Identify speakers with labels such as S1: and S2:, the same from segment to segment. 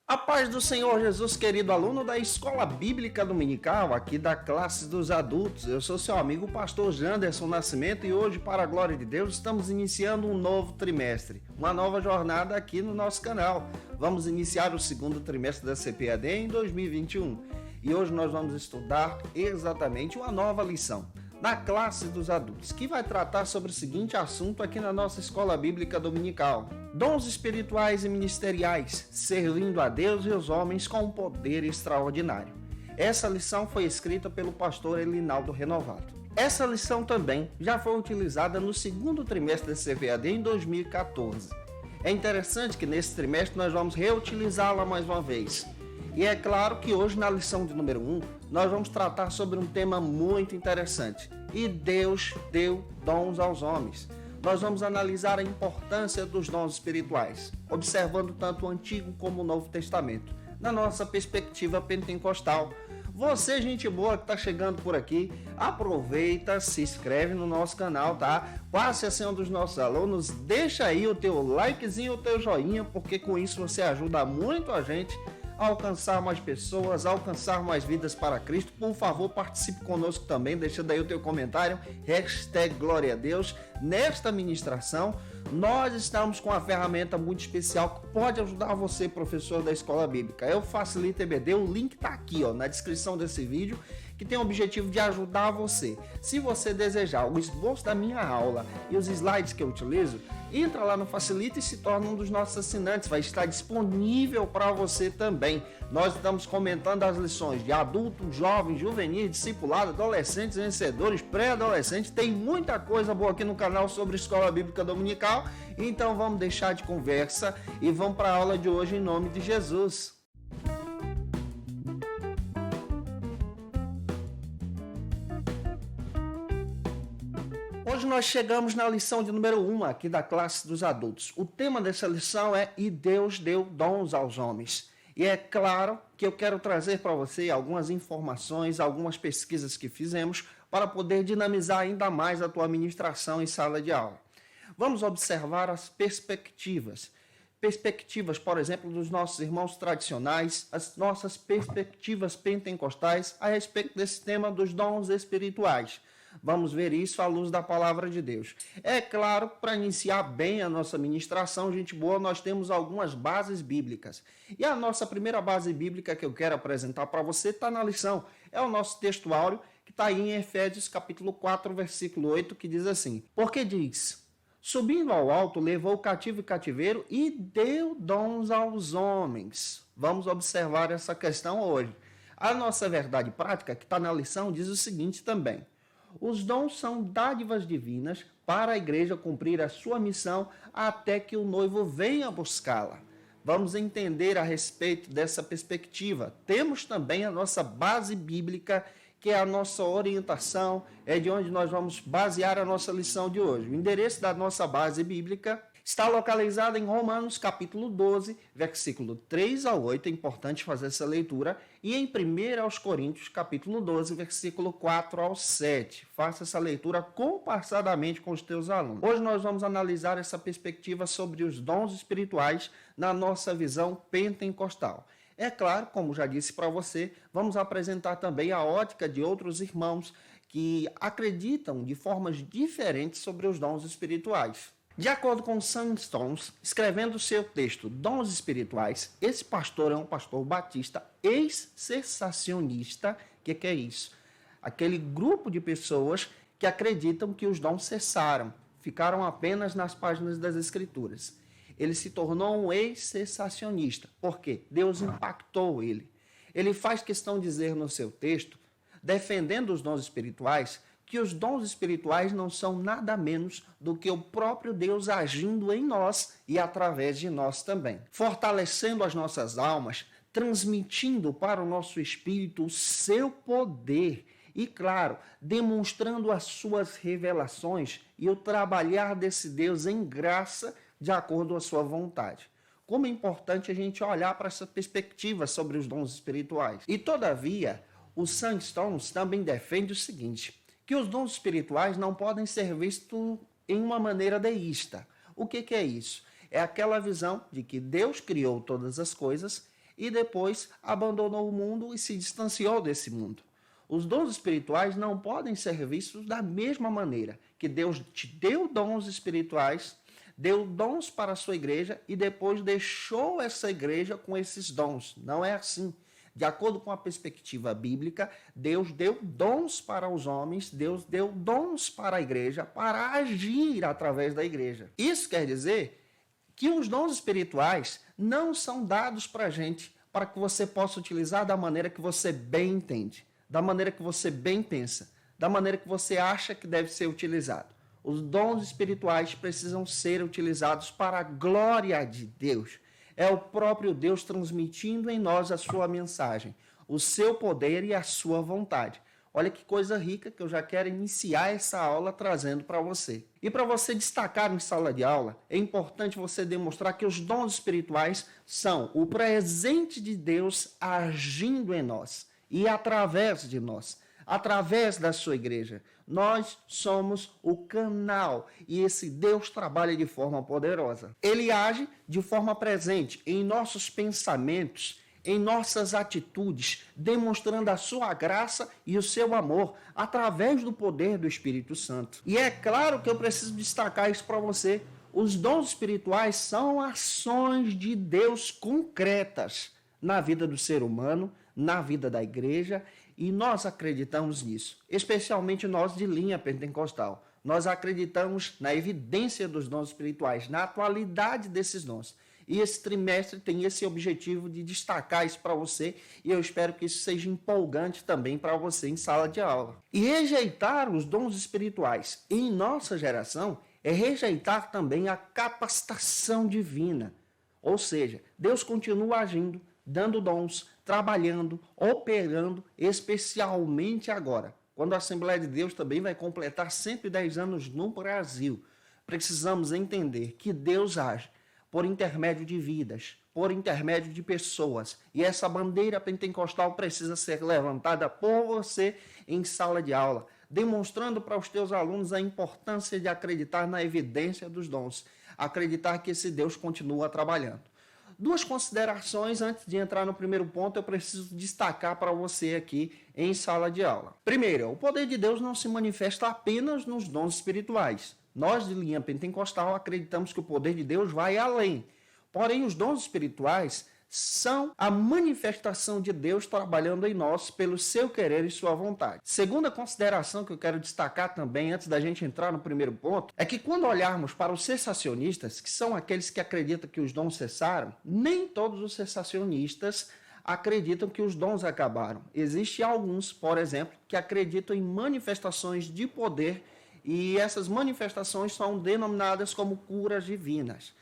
S1: A paz do Senhor Jesus, querido aluno da Escola Bíblica Dominical, aqui da classe dos adultos. Eu sou seu amigo pastor Janderson Nascimento e hoje, para a glória de Deus, estamos iniciando um novo trimestre, uma nova jornada aqui no nosso canal. Vamos iniciar o segundo trimestre da CPAD em 2021 e hoje nós vamos estudar exatamente uma nova lição na classe dos adultos, que vai tratar sobre o seguinte assunto aqui na nossa Escola Bíblica Dominical: dons espirituais e ministeriais, servindo a Deus e os homens com um poder extraordinário. Essa lição foi escrita pelo pastor Elinaldo Renovato. Essa lição também já foi utilizada no segundo trimestre da CPAD em 2014. É interessante que nesse trimestre nós vamos reutilizá-la mais uma vez. E é claro que hoje, na lição de número 1, nós vamos tratar sobre um tema muito interessante. E Deus deu dons aos homens. Nós vamos analisar a importância dos dons espirituais, observando tanto o Antigo como o Novo Testamento, na nossa perspectiva pentecostal. Você, gente boa que está chegando por aqui, aproveita, se inscreve no nosso canal, tá? Passe a ser um dos nossos alunos, deixa aí o teu likezinho, o teu joinha, porque com isso você ajuda muito a gente a alcançar mais pessoas, a alcançar mais vidas para Cristo. Por favor, participe conosco também, deixando aí o teu comentário, #glória a Deus. Nesta ministração, nós estamos com uma ferramenta muito especial que pode ajudar você, professor da Escola Bíblica. É o Facilita EBD, o link está aqui, na descrição desse vídeo, que tem o objetivo de ajudar você. Se você desejar o esboço da minha aula e os slides que eu utilizo, entra lá no Facilita e se torna um dos nossos assinantes. Vai estar disponível para você também. Nós estamos comentando as lições de adulto, jovem, juvenil, discipulado, adolescentes, vencedores, pré-adolescentes. Tem muita coisa boa aqui no canal sobre Escola Bíblica Dominical. Então vamos deixar de conversa e vamos para a aula de hoje em nome de Jesus. Hoje nós chegamos na lição de número 1 aqui da classe dos adultos. O tema dessa lição é "E Deus deu dons aos homens". E é claro que eu quero trazer para você algumas informações, algumas pesquisas que fizemos para poder dinamizar ainda mais a tua ministração em sala de aula. Vamos observar as perspectivas. Perspectivas, por exemplo, dos nossos irmãos tradicionais, as nossas perspectivas pentecostais a respeito desse tema dos dons espirituais. Vamos ver isso à luz da palavra de Deus. É claro, para iniciar bem a nossa ministração, gente boa, nós temos algumas bases bíblicas. E a nossa primeira base bíblica que eu quero apresentar para você está na lição. É o nosso texto áureo, que está aí em Efésios capítulo 4, versículo 8, que diz assim: porque diz: subindo ao alto, levou o cativo e cativeiro e deu dons aos homens. Vamos observar essa questão hoje. A nossa verdade prática, que está na lição, diz o seguinte também: os dons são dádivas divinas para a igreja cumprir a sua missão até que o noivo venha buscá-la. Vamos entender a respeito dessa perspectiva. Temos também a nossa base bíblica, que é a nossa orientação, é de onde nós vamos basear a nossa lição de hoje. O endereço da nossa base bíblica está localizado em Romanos capítulo 12, versículo 3 ao 8, é importante fazer essa leitura, e em 1 Coríntios capítulo 12, versículo 4 ao 7. Faça essa leitura compassadamente com os teus alunos. Hoje nós vamos analisar essa perspectiva sobre os dons espirituais na nossa visão pentecostal. É claro, como já disse para você, vamos apresentar também a ótica de outros irmãos que acreditam de formas diferentes sobre os dons espirituais. De acordo com Sam Stones, escrevendo seu texto Dons Espirituais, esse pastor é um pastor batista ex-cessacionista. O que é isso? Aquele grupo de pessoas que acreditam que os dons cessaram, ficaram apenas nas páginas das Escrituras. Ele se tornou um ex-cessacionista, porque Deus impactou ele. Ele faz questão de dizer no seu texto, defendendo os dons espirituais, que os dons espirituais não são nada menos do que o próprio Deus agindo em nós e através de nós também, fortalecendo as nossas almas, transmitindo para o nosso espírito o seu poder e, claro, demonstrando as suas revelações e o trabalhar desse Deus em graça de acordo com a sua vontade. Como é importante a gente olhar para essa perspectiva sobre os dons espirituais. E, todavia, o Sam Stones também defende o seguinte: que os dons espirituais não podem ser vistos em uma maneira deísta. O que é isso? É aquela visão de que Deus criou todas as coisas e depois abandonou o mundo e se distanciou desse mundo. Os dons espirituais não podem ser vistos da mesma maneira que Deus te deu dons espirituais, deu dons para a sua igreja e depois deixou essa igreja com esses dons. Não é assim. De acordo com a perspectiva bíblica, Deus deu dons para os homens, Deus deu dons para a igreja, para agir através da igreja. Isso quer dizer que os dons espirituais não são dados para a gente, para que você possa utilizar da maneira que você bem entende, da maneira que você bem pensa, da maneira que você acha que deve ser utilizado. Os dons espirituais precisam ser utilizados para a glória de Deus. É o próprio Deus transmitindo em nós a sua mensagem, o seu poder e a sua vontade. Olha que coisa rica que eu já quero iniciar essa aula trazendo para você. E para você destacar em sala de aula, é importante você demonstrar que os dons espirituais são o presente de Deus agindo em nós e através de nós, através da sua igreja. Nós somos o canal e esse Deus trabalha de forma poderosa. Ele age de forma presente em nossos pensamentos, em nossas atitudes, demonstrando a sua graça e o seu amor através do poder do Espírito Santo. E é claro que eu preciso destacar isso para você. Os dons espirituais são ações de Deus concretas na vida do ser humano, na vida da igreja, e nós acreditamos nisso, especialmente nós de linha pentecostal. Nós acreditamos na evidência dos dons espirituais, na atualidade desses dons. E esse trimestre tem esse objetivo de destacar isso para você, e eu espero que isso seja empolgante também para você em sala de aula. E rejeitar os dons espirituais em nossa geração é rejeitar também a capacitação divina. Ou seja, Deus continua agindo, dando dons, trabalhando, operando, especialmente agora, quando a Assembleia de Deus também vai completar 110 anos no Brasil. Precisamos entender que Deus age por intermédio de vidas, por intermédio de pessoas. E essa bandeira pentecostal precisa ser levantada por você em sala de aula, demonstrando para os teus alunos a importância de acreditar na evidência dos dons, acreditar que esse Deus continua trabalhando. Duas considerações antes de entrar no primeiro ponto, eu preciso destacar para você aqui em sala de aula. Primeiro, o poder de Deus não se manifesta apenas nos dons espirituais. Nós de linha pentecostal acreditamos que o poder de Deus vai além. Porém, os dons espirituais são a manifestação de Deus trabalhando em nós pelo seu querer e sua vontade. Segunda consideração que eu quero destacar também, antes da gente entrar no primeiro ponto, é que quando olharmos para os cessacionistas, que são aqueles que acreditam que os dons cessaram, nem todos os cessacionistas acreditam que os dons acabaram. Existem alguns, por exemplo, que acreditam em manifestações de poder, e essas manifestações são denominadas como curas divinas.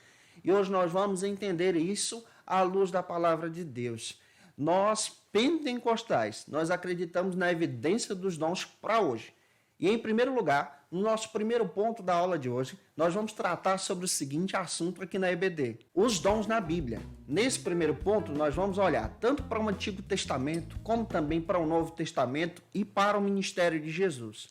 S1: E hoje nós vamos entender isso à luz da palavra de Deus. Nós, pentecostais, nós acreditamos na evidência dos dons para hoje. E em primeiro lugar, no nosso primeiro ponto da aula de hoje, nós vamos tratar sobre o seguinte assunto aqui na EBD: os dons na Bíblia. Nesse primeiro ponto, nós vamos olhar tanto para o Antigo Testamento, como também para o Novo Testamento e para o ministério de Jesus,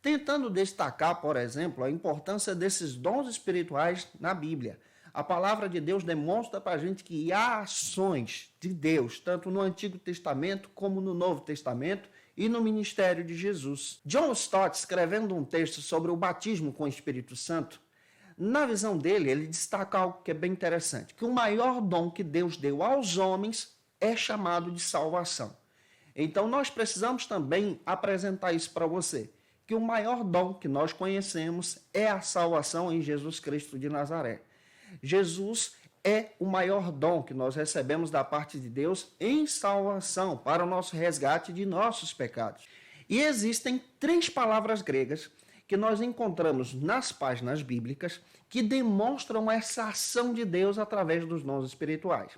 S1: tentando destacar, por exemplo, a importância desses dons espirituais na Bíblia. A palavra de Deus demonstra para a gente que há ações de Deus, tanto no Antigo Testamento como no Novo Testamento e no ministério de Jesus. John Stott, escrevendo um texto sobre o batismo com o Espírito Santo, na visão dele, ele destaca algo que é bem interessante, que o maior dom que Deus deu aos homens é chamado de salvação. Então nós precisamos também apresentar isso para você, que o maior dom que nós conhecemos é a salvação em Jesus Cristo de Nazaré. Jesus é o maior dom que nós recebemos da parte de Deus em salvação para o nosso resgate de nossos pecados. E existem 3 palavras gregas que nós encontramos nas páginas bíblicas que demonstram essa ação de Deus através dos dons espirituais.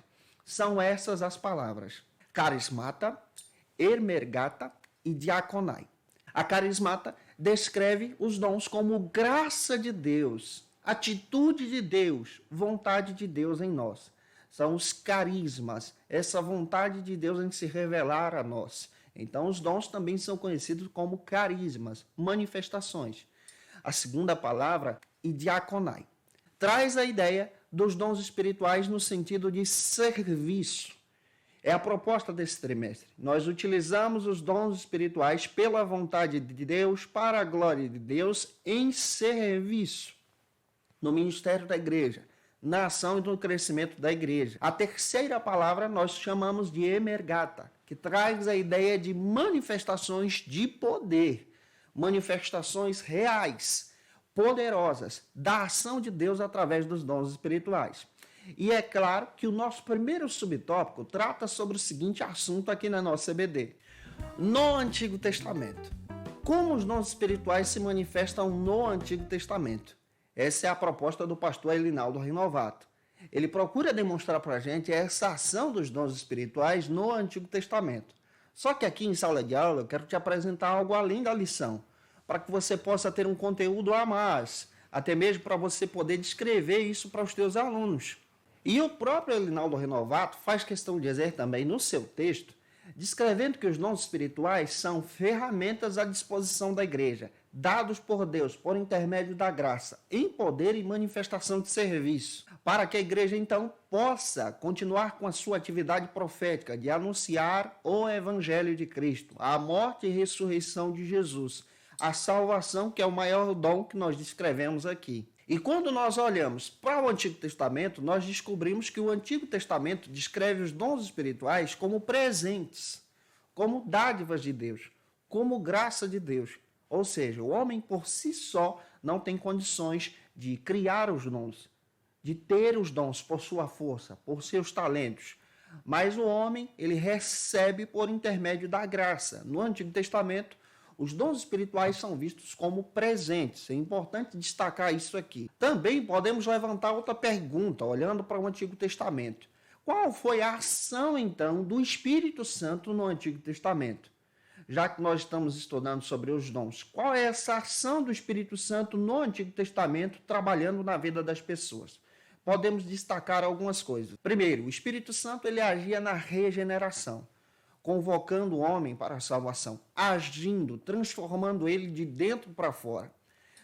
S1: São essas as palavras: carismata, ermergata e diaconai. A carismata descreve os dons como graça de Deus, atitude de Deus, vontade de Deus em nós. São os carismas, essa vontade de Deus em se revelar a nós. Então, os dons também são conhecidos como carismas, manifestações. A segunda palavra, diaconai, traz a ideia dos dons espirituais no sentido de serviço. É a proposta desse trimestre. Nós utilizamos os dons espirituais pela vontade de Deus, para a glória de Deus, em serviço no ministério da igreja, na ação e no crescimento da igreja. A terceira palavra nós chamamos de emergata, que traz a ideia de manifestações de poder, manifestações reais, poderosas, da ação de Deus através dos dons espirituais. E é claro que o nosso primeiro subtópico trata sobre o seguinte assunto aqui na nossa EBD. No Antigo Testamento. Como os dons espirituais se manifestam no Antigo Testamento? Essa é a proposta do pastor Elinaldo Renovato. Ele procura demonstrar para a gente essa ação dos dons espirituais no Antigo Testamento. Só que aqui em sala de aula eu quero te apresentar algo além da lição, para que você possa ter um conteúdo a mais, até mesmo para você poder descrever isso para os teus alunos. E o próprio Elinaldo Renovato faz questão de dizer também no seu texto, descrevendo que os dons espirituais são ferramentas à disposição da igreja, dados por Deus por intermédio da graça, em poder e manifestação de serviço, para que a igreja então possa continuar com a sua atividade profética de anunciar o evangelho de Cristo, a morte e ressurreição de Jesus, a salvação que é o maior dom que nós descrevemos aqui. E quando nós olhamos para o Antigo Testamento, nós descobrimos que o Antigo Testamento descreve os dons espirituais como presentes, como dádivas de Deus, como graça de Deus. Ou seja, o homem por si só não tem condições de criar os dons, de ter os dons por sua força, por seus talentos. Mas o homem, ele recebe por intermédio da graça. No Antigo Testamento, os dons espirituais são vistos como presentes. É importante destacar isso aqui. Também podemos levantar outra pergunta, olhando para o Antigo Testamento. Qual foi a ação, então, do Espírito Santo no Antigo Testamento? Já que nós estamos estudando sobre os dons, qual é essa ação do Espírito Santo no Antigo Testamento trabalhando na vida das pessoas? Podemos destacar algumas coisas. Primeiro, o Espírito Santo ele agia na regeneração, convocando o homem para a salvação, agindo, transformando ele de dentro para fora.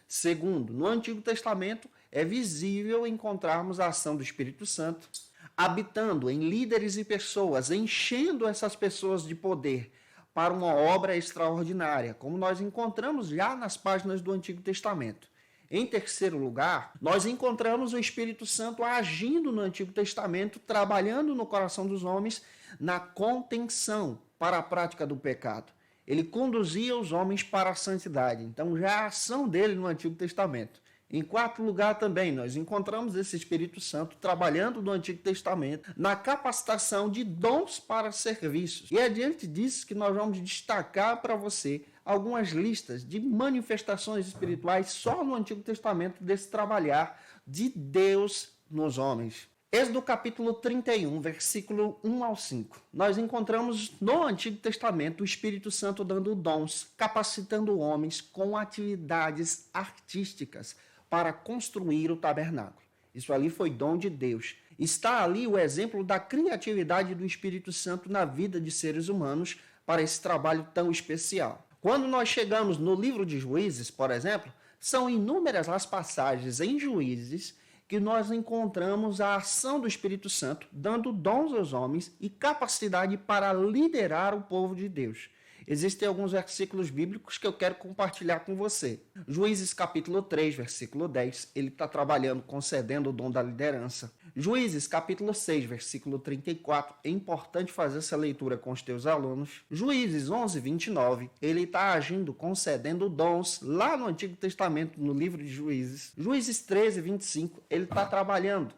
S1: Segundo, no Antigo Testamento é visível encontrarmos a ação do Espírito Santo habitando em líderes e pessoas, enchendo essas pessoas de poder para uma obra extraordinária, como nós encontramos já nas páginas do Antigo Testamento. Em terceiro lugar, nós encontramos o Espírito Santo agindo no Antigo Testamento, trabalhando no coração dos homens na contenção para a prática do pecado. Ele conduzia os homens para a santidade. Então, já a ação dele no Antigo Testamento. Em quarto lugar também, nós encontramos esse Espírito Santo trabalhando no Antigo Testamento na capacitação de dons para serviços. E é diante disso que nós vamos destacar para você algumas listas de manifestações espirituais só no Antigo Testamento desse trabalhar de Deus nos homens. Êxodo capítulo 31, versículo 1 ao 5. Nós encontramos no Antigo Testamento o Espírito Santo dando dons, capacitando homens com atividades artísticas para construir o tabernáculo. Isso ali foi dom de Deus. Está ali o exemplo da criatividade do Espírito Santo na vida de seres humanos para esse trabalho tão especial. Quando nós chegamos no livro de Juízes, por exemplo, são inúmeras as passagens em Juízes que nós encontramos a ação do Espírito Santo dando dons aos homens e capacidade para liderar o povo de Deus. Existem alguns versículos bíblicos que eu quero compartilhar com você. Juízes capítulo 3, versículo 10, ele está trabalhando, concedendo o dom da liderança. Juízes capítulo 6, versículo 34, é importante fazer essa leitura com os teus alunos. Juízes 11, 29, ele está agindo, concedendo dons lá no Antigo Testamento, no livro de Juízes. Juízes 13, 25, ele está trabalhando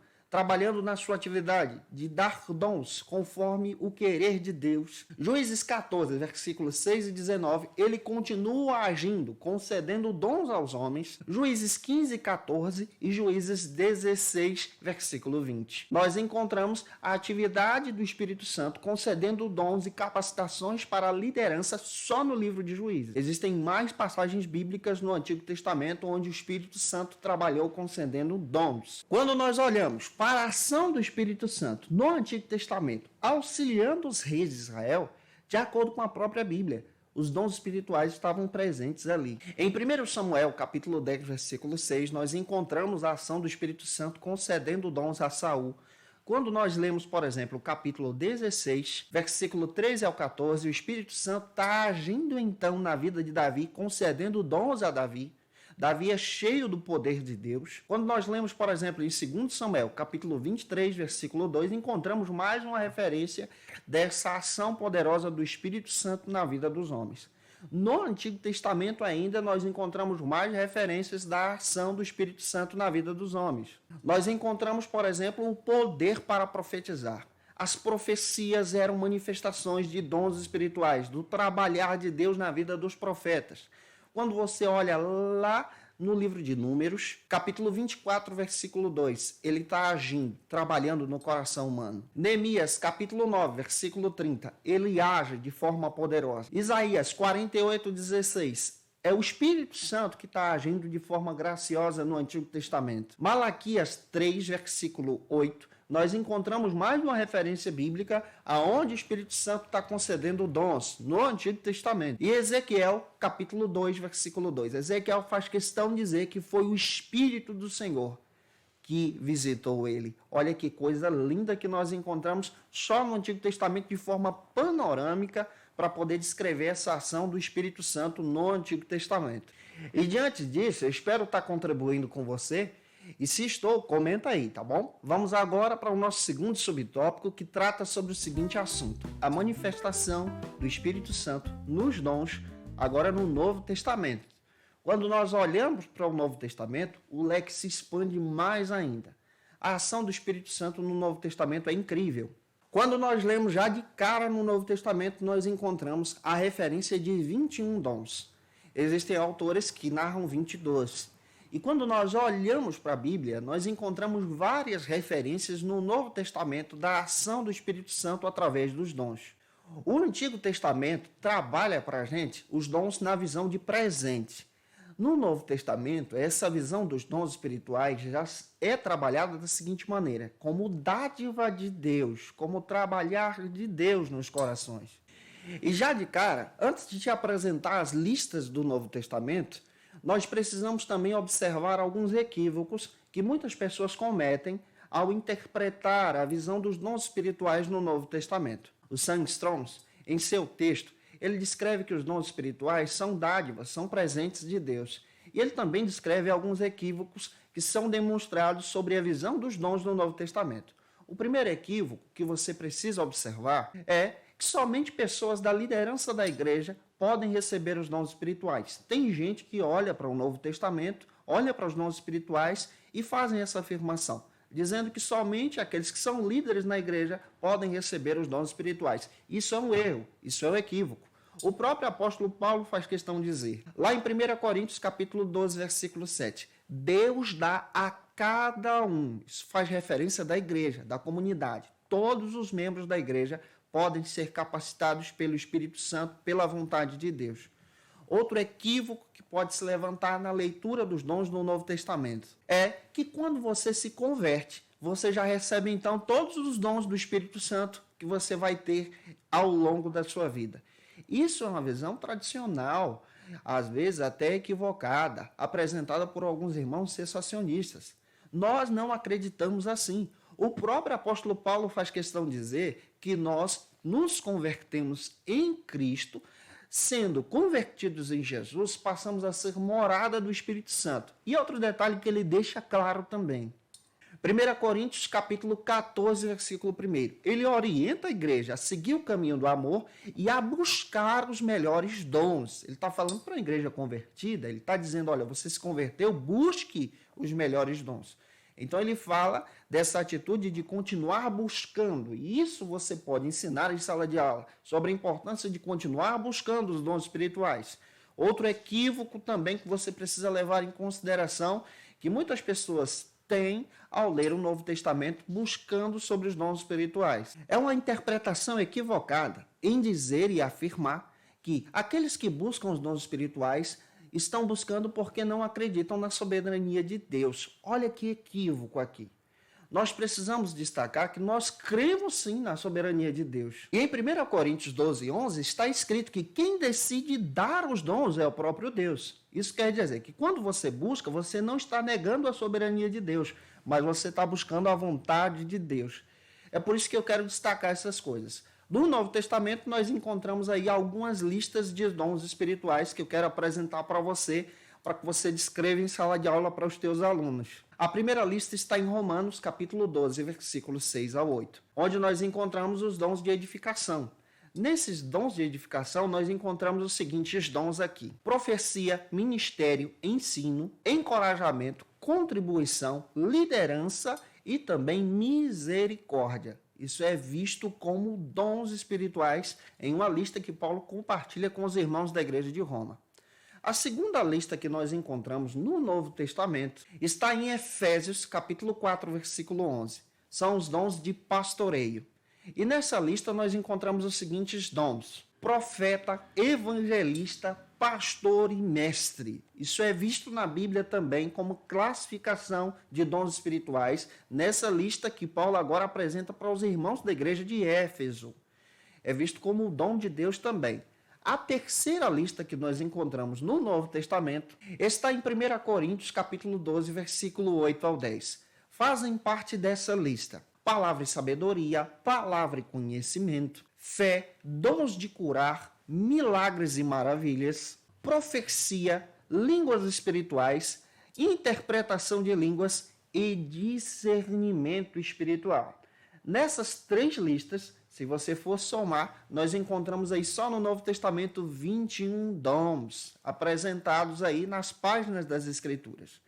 S1: na sua atividade de dar dons conforme o querer de Deus. Juízes 14, versículos 6 e 19, ele continua agindo, concedendo dons aos homens. Juízes 15 e 14 e Juízes 16, versículo 20. Nós encontramos a atividade do Espírito Santo concedendo dons e capacitações para a liderança só no livro de Juízes. Existem mais passagens bíblicas no Antigo Testamento onde o Espírito Santo trabalhou concedendo dons. Quando nós olhamos para a ação do Espírito Santo no Antigo Testamento, auxiliando os reis de Israel, de acordo com a própria Bíblia, os dons espirituais estavam presentes ali. Em 1 Samuel, capítulo 10, versículo 6, nós encontramos a ação do Espírito Santo concedendo dons a Saul, Quando nós lemos, por exemplo, o capítulo 16, versículo 13 ao 14, o Espírito Santo está agindo então na vida de Davi, concedendo dons a Davi. Davi é cheio do poder de Deus. Quando nós lemos, por exemplo, em 2 Samuel, capítulo 23, versículo 2, encontramos mais uma referência dessa ação poderosa do Espírito Santo na vida dos homens. No Antigo Testamento ainda nós encontramos mais referências da ação do Espírito Santo na vida dos homens. Nós encontramos, por exemplo, o poder para profetizar. As profecias eram manifestações de dons espirituais, do trabalhar de Deus na vida dos profetas. Quando você olha lá no livro de Números, capítulo 24, versículo 2, ele está agindo, trabalhando no coração humano. Neemias, capítulo 9, versículo 30, ele age de forma poderosa. Isaías 48, 16, é o Espírito Santo que está agindo de forma graciosa no Antigo Testamento. Malaquias 3, versículo 8, nós encontramos mais uma referência bíblica aonde o Espírito Santo está concedendo dons no Antigo Testamento. E Ezequiel, capítulo 2, versículo 2. Ezequiel faz questão de dizer que foi o Espírito do Senhor que visitou ele. Olha que coisa linda que nós encontramos só no Antigo Testamento de forma panorâmica para poder descrever essa ação do Espírito Santo no Antigo Testamento. E diante disso, eu espero estar contribuindo com você. E se estou, comenta aí, tá bom? Vamos agora para o nosso segundo subtópico, que trata sobre o seguinte assunto: a manifestação do Espírito Santo nos dons, agora no Novo Testamento. Quando nós olhamos para o Novo Testamento, o leque se expande mais ainda. A ação do Espírito Santo no Novo Testamento é incrível. Quando nós lemos já de cara no Novo Testamento, nós encontramos a referência de 21 dons. Existem autores que narram 22. E quando nós olhamos para a Bíblia, nós encontramos várias referências no Novo Testamento da ação do Espírito Santo através dos dons. O Antigo Testamento trabalha para a gente os dons na visão de presente. No Novo Testamento, essa visão dos dons espirituais já é trabalhada da seguinte maneira: como dádiva de Deus, como trabalhar de Deus nos corações. E já de cara, antes de te apresentar as listas do Novo Testamento, nós precisamos também observar alguns equívocos que muitas pessoas cometem ao interpretar a visão dos dons espirituais no Novo Testamento. O Sandstrom, em seu texto, ele descreve que os dons espirituais são dádivas, são presentes de Deus. E ele também descreve alguns equívocos que são demonstrados sobre a visão dos dons no Novo Testamento. O primeiro equívoco que você precisa observar é que somente pessoas da liderança da igreja podem receber os dons espirituais. Tem gente que olha para o Novo Testamento, olha para os dons espirituais e fazem essa afirmação, dizendo que somente aqueles que são líderes na igreja podem receber os dons espirituais. Isso é um erro, isso é um equívoco. O próprio apóstolo Paulo faz questão de dizer, lá em 1 Coríntios capítulo 12, versículo 7, Deus dá a cada um, isso faz referência da igreja, da comunidade, todos os membros da igreja podem ser capacitados pelo Espírito Santo, pela vontade de Deus. Outro equívoco que pode se levantar na leitura dos dons no Novo Testamento é que quando você se converte, você já recebe então todos os dons do Espírito Santo que você vai ter ao longo da sua vida. Isso é uma visão tradicional, às vezes até equivocada, apresentada por alguns irmãos cessacionistas. Nós não acreditamos assim. O próprio apóstolo Paulo faz questão de dizer que nós nos convertemos em Cristo, sendo convertidos em Jesus, passamos a ser morada do Espírito Santo. E outro detalhe que ele deixa claro também. 1 Coríntios capítulo 14, versículo 1. Ele orienta a igreja a seguir o caminho do amor e a buscar os melhores dons. Ele está falando para a igreja convertida, ele está dizendo, olha, você se converteu, busque os melhores dons. Então ele fala dessa atitude de continuar buscando. E isso você pode ensinar em sala de aula, sobre a importância de continuar buscando os dons espirituais. Outro equívoco também que você precisa levar em consideração, que muitas pessoas têm ao ler o Novo Testamento buscando sobre os dons espirituais. É uma interpretação equivocada em dizer e afirmar que aqueles que buscam os dons espirituais estão buscando porque não acreditam na soberania de Deus. Olha que equívoco aqui. Nós precisamos destacar que nós cremos sim na soberania de Deus. E em 1 Coríntios 12, 11 está escrito que quem decide dar os dons é o próprio Deus. Isso quer dizer que quando você busca, você não está negando a soberania de Deus, mas você está buscando a vontade de Deus. É por isso que eu quero destacar essas coisas. No Novo Testamento, nós encontramos aí algumas listas de dons espirituais que eu quero apresentar para você que você descreva em sala de aula para os teus alunos. A primeira lista está em Romanos, capítulo 12, versículos 6 a 8, onde nós encontramos os dons de edificação. Nesses dons de edificação, nós encontramos os seguintes dons aqui: profecia, ministério, ensino, encorajamento, contribuição, liderança e também misericórdia. Isso é visto como dons espirituais em uma lista que Paulo compartilha com os irmãos da igreja de Roma. A segunda lista que nós encontramos no Novo Testamento está em Efésios, capítulo 4, versículo 11. São os dons de pastoreio. E nessa lista nós encontramos os seguintes dons: profeta, evangelista, pastor e mestre. Isso é visto na Bíblia também como classificação de dons espirituais, nessa lista que Paulo agora apresenta para os irmãos da igreja de Éfeso. É visto como o dom de Deus também. A terceira lista que nós encontramos no Novo Testamento está em 1 Coríntios, capítulo 12, versículo 8 ao 10. Fazem parte dessa lista palavra e sabedoria, palavra e conhecimento, fé, dons de curar, milagres e maravilhas, profecia, línguas espirituais, interpretação de línguas e discernimento espiritual. Nessas três listas, se você for somar, nós encontramos aí só no Novo Testamento 21 dons apresentados aí nas páginas das Escrituras.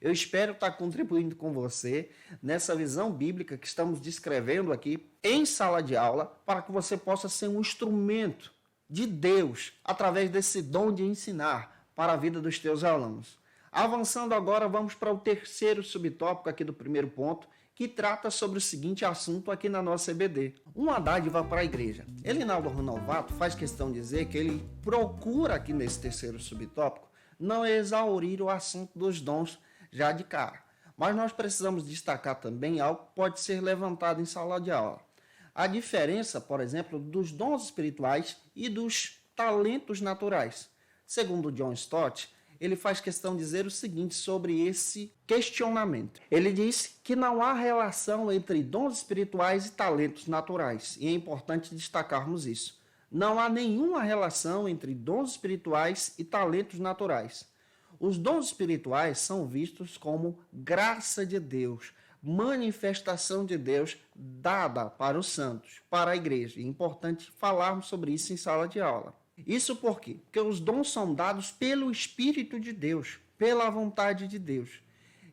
S1: Eu espero estar contribuindo com você nessa visão bíblica que estamos descrevendo aqui em sala de aula, para que você possa ser um instrumento de Deus através desse dom de ensinar para a vida dos teus alunos. Avançando agora, vamos para o terceiro subtópico aqui do primeiro ponto, que trata sobre o seguinte assunto aqui na nossa EBD: uma dádiva para a igreja. Elinaldo Renovato faz questão de dizer que ele procura aqui nesse terceiro subtópico não exaurir o assunto dos dons já de cara, mas nós precisamos destacar também algo que pode ser levantado em sala de aula: a diferença, por exemplo, dos dons espirituais e dos talentos naturais. Segundo John Stott, ele faz questão de dizer o seguinte sobre esse questionamento. Ele diz que não há relação entre dons espirituais e talentos naturais, e é importante destacarmos isso. Não há nenhuma relação entre dons espirituais e talentos naturais. Os dons espirituais são vistos como graça de Deus, manifestação de Deus dada para os santos, para a igreja. É importante falarmos sobre isso em sala de aula. Isso por quê? Porque os dons são dados pelo Espírito de Deus, pela vontade de Deus.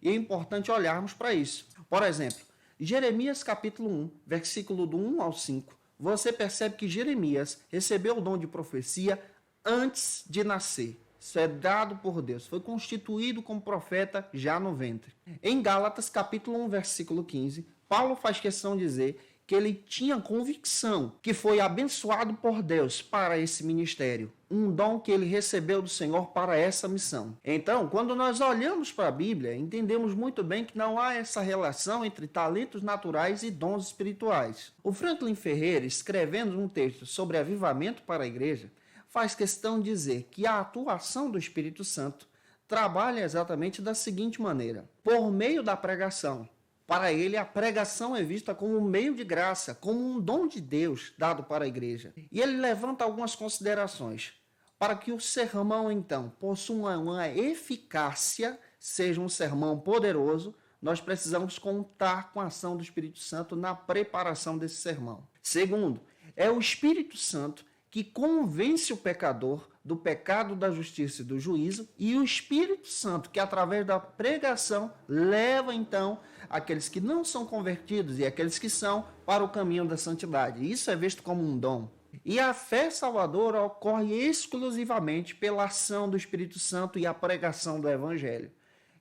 S1: E é importante olharmos para isso. Por exemplo, Jeremias capítulo 1, versículo do 1 ao 5, você percebe que Jeremias recebeu o dom de profecia antes de nascer. Isso é dado por Deus. Foi constituído como profeta já no ventre. Em Gálatas capítulo 1, versículo 15, Paulo faz questão de dizer que ele tinha convicção que foi abençoado por Deus para esse ministério, um dom que ele recebeu do Senhor para essa missão. Então, quando nós olhamos para a Bíblia, entendemos muito bem que não há essa relação entre talentos naturais e dons espirituais. O Franklin Ferreira, escrevendo um texto sobre avivamento para a igreja, faz questão de dizer que a atuação do Espírito Santo trabalha exatamente da seguinte maneira: por meio da pregação. Para ele, a pregação é vista como um meio de graça, como um dom de Deus dado para a igreja. E ele levanta algumas considerações. Para que o sermão, então, possua uma eficácia, seja um sermão poderoso, nós precisamos contar com a ação do Espírito Santo na preparação desse sermão. Segundo, é o Espírito Santo que convence o pecador do pecado, da justiça e do juízo, e o Espírito Santo que, através da pregação, leva, então, aqueles que não são convertidos e aqueles que são para o caminho da santidade. Isso é visto como um dom. E a fé salvadora ocorre exclusivamente pela ação do Espírito Santo e a pregação do Evangelho.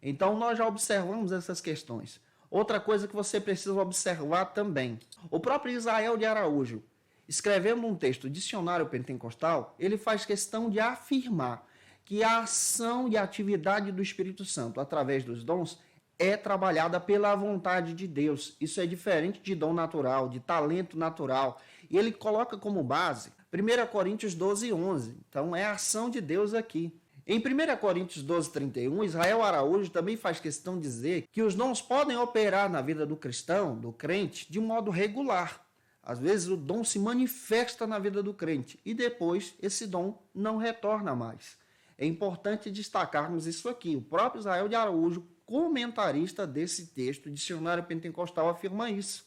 S1: Então, nós já observamos essas questões. Outra coisa que você precisa observar também: o próprio Israel de Araújo, escrevendo um texto, Dicionário Pentecostal, ele faz questão de afirmar que a ação e a atividade do Espírito Santo, através dos dons, é trabalhada pela vontade de Deus. Isso é diferente de dom natural, de talento natural. E ele coloca como base 1 Coríntios 12, 11. Então, é a ação de Deus aqui. Em 1 Coríntios 12:31, Israel Araújo também faz questão de dizer que os dons podem operar na vida do cristão, do crente, de modo regular. Às vezes o dom se manifesta na vida do crente e depois esse dom não retorna mais. É importante destacarmos isso aqui. O próprio Israel de Araújo, comentarista desse texto, o Dicionário Pentecostal, afirma isso.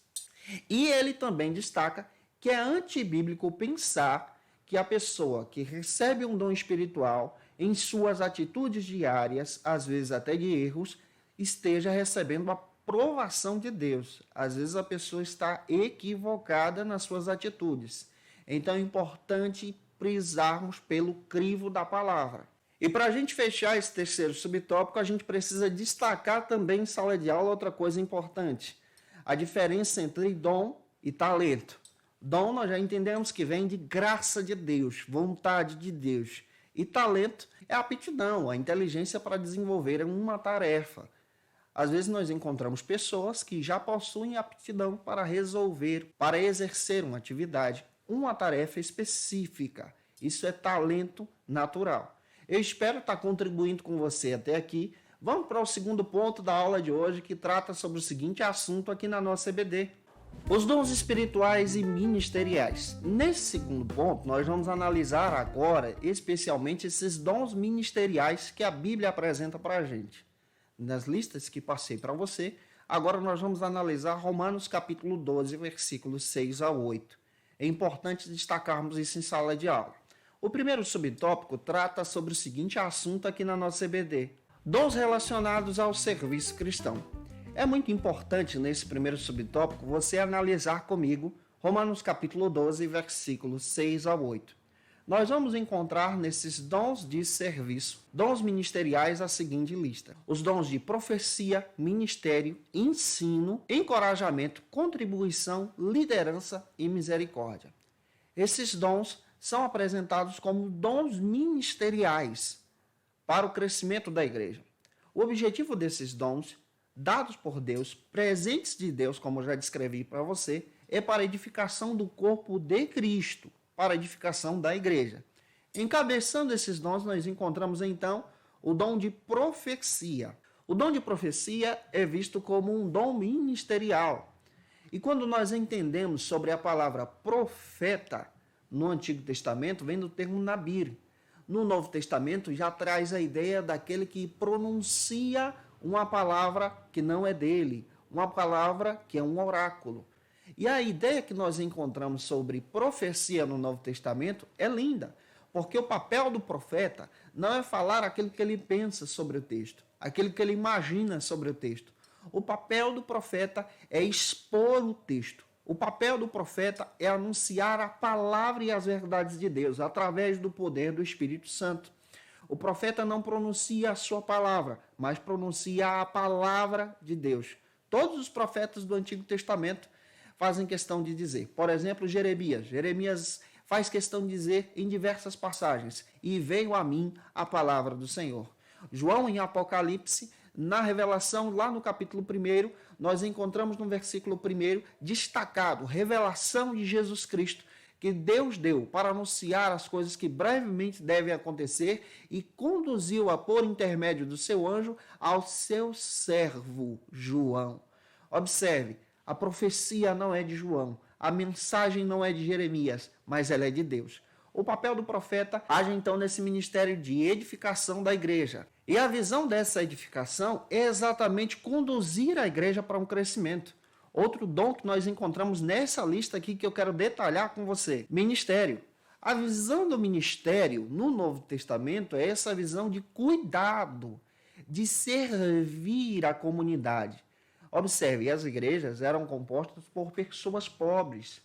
S1: E ele também destaca que é antibíblico pensar que a pessoa que recebe um dom espiritual em suas atitudes diárias, às vezes até de erros, esteja recebendo a aprovação de Deus. Às vezes a pessoa está equivocada nas suas atitudes. Então é importante prisarmos pelo crivo da palavra. E para a gente fechar esse terceiro subtópico, a gente precisa destacar também em sala de aula outra coisa importante: a diferença entre dom e talento. Dom nós já entendemos que vem de graça de Deus, vontade de Deus. E talento é a aptidão, a inteligência para desenvolver uma tarefa. Às vezes nós encontramos pessoas que já possuem aptidão para resolver, para exercer uma atividade, uma tarefa específica. Isso é talento natural. Eu espero estar contribuindo com você até aqui. Vamos para o segundo ponto da aula de hoje, que trata sobre o seguinte assunto aqui na nossa EBD: os dons espirituais e ministeriais. Nesse segundo ponto, nós vamos analisar agora, especialmente, esses dons ministeriais que a Bíblia apresenta para a gente. Nas listas que passei para você, agora nós vamos analisar Romanos capítulo 12, versículos 6 a 8. É importante destacarmos isso em sala de aula. O primeiro subtópico trata sobre o seguinte assunto aqui na nossa EBD: dons relacionados ao serviço cristão. É muito importante nesse primeiro subtópico você analisar comigo Romanos capítulo 12, versículos 6 a 8. Nós vamos encontrar nesses dons de serviço, dons ministeriais, a seguinte lista: os dons de profecia, ministério, ensino, encorajamento, contribuição, liderança e misericórdia. Esses dons são apresentados como dons ministeriais para o crescimento da igreja. O objetivo desses dons, dados por Deus, presentes de Deus, como eu já descrevi para você, é para a edificação do corpo de Cristo, para a edificação da igreja. Encabeçando esses dons, nós encontramos então o dom de profecia. O dom de profecia é visto como um dom ministerial. E quando nós entendemos sobre a palavra profeta no Antigo Testamento, vem do termo nabir. No Novo Testamento já traz a ideia daquele que pronuncia uma palavra que não é dele, uma palavra que é um oráculo. E a ideia que nós encontramos sobre profecia no Novo Testamento é linda, porque o papel do profeta não é falar aquilo que ele pensa sobre o texto, aquilo que ele imagina sobre o texto. O papel do profeta é expor o texto. O papel do profeta é anunciar a palavra e as verdades de Deus através do poder do Espírito Santo. O profeta não pronuncia a sua palavra, mas pronuncia a palavra de Deus. Todos os profetas do Antigo Testamento fazem questão de dizer. Por exemplo, Jeremias faz questão de dizer em diversas passagens: e veio a mim a palavra do Senhor. João, em Apocalipse, na revelação, lá no capítulo 1, nós encontramos no versículo 1 destacado, revelação de Jesus Cristo, que Deus deu para anunciar as coisas que brevemente devem acontecer e conduziu-a por intermédio do seu anjo ao seu servo João. Observe, a profecia não é de João, a mensagem não é de Jeremias, mas ela é de Deus. O papel do profeta age então nesse ministério de edificação da igreja. E a visão dessa edificação é exatamente conduzir a igreja para um crescimento. Outro dom que nós encontramos nessa lista aqui que eu quero detalhar com você: ministério. A visão do ministério no Novo Testamento é essa visão de cuidado, de servir a comunidade. Observe, as igrejas eram compostas por pessoas pobres.